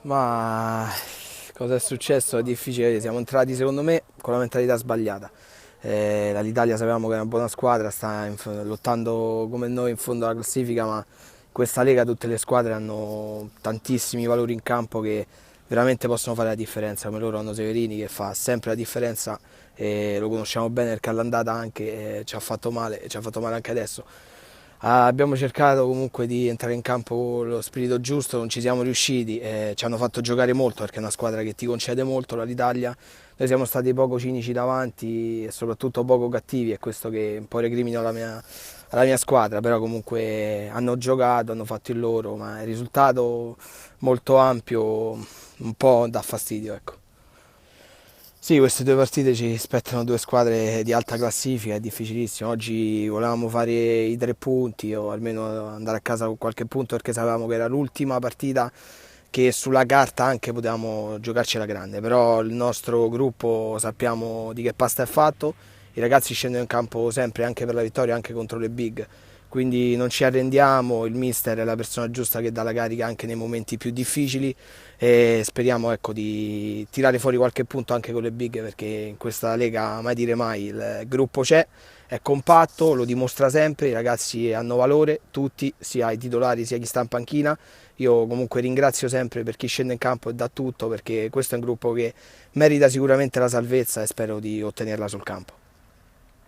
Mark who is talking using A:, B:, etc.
A: Ma cosa è successo? È difficile, siamo entrati secondo me con la mentalità sbagliata. L'Italia sapevamo che è una buona squadra, lottando come noi in fondo alla classifica, ma in questa Lega tutte le squadre hanno tantissimi valori in campo che veramente possono fare la differenza, come loro hanno Severini che fa sempre la differenza e lo conosciamo bene perché all'andata anche ci ha fatto male e ci ha fatto male anche adesso. Abbiamo cercato comunque di entrare in campo con lo spirito giusto, non ci siamo riusciti, ci hanno fatto giocare molto perché è una squadra che ti concede molto, l'Italia. Noi siamo stati poco cinici davanti e soprattutto poco cattivi, è questo che un po' recrimino alla mia squadra, però comunque hanno giocato, hanno fatto il loro, ma il risultato molto ampio un po' dà fastidio, ecco. Sì, queste due partite ci aspettano due squadre di alta classifica, è difficilissimo. Oggi volevamo fare i 3 punti o almeno andare a casa con qualche punto perché sapevamo che era l'ultima partita che sulla carta anche potevamo giocarci alla grande, però il nostro gruppo sappiamo di che pasta è fatto, i ragazzi scendono in campo sempre anche per la vittoria, anche contro le big, quindi non ci arrendiamo, il mister è la persona giusta che dà la carica anche nei momenti più difficili e speriamo ecco, di tirare fuori qualche punto anche con le big perché in questa Lega mai dire mai, il gruppo c'è, è compatto, lo dimostra sempre, i ragazzi hanno valore, tutti, sia i titolari sia chi sta in panchina. Io comunque ringrazio sempre per chi scende in campo e dà tutto perché questo è un gruppo che merita sicuramente la salvezza e spero di ottenerla sul campo.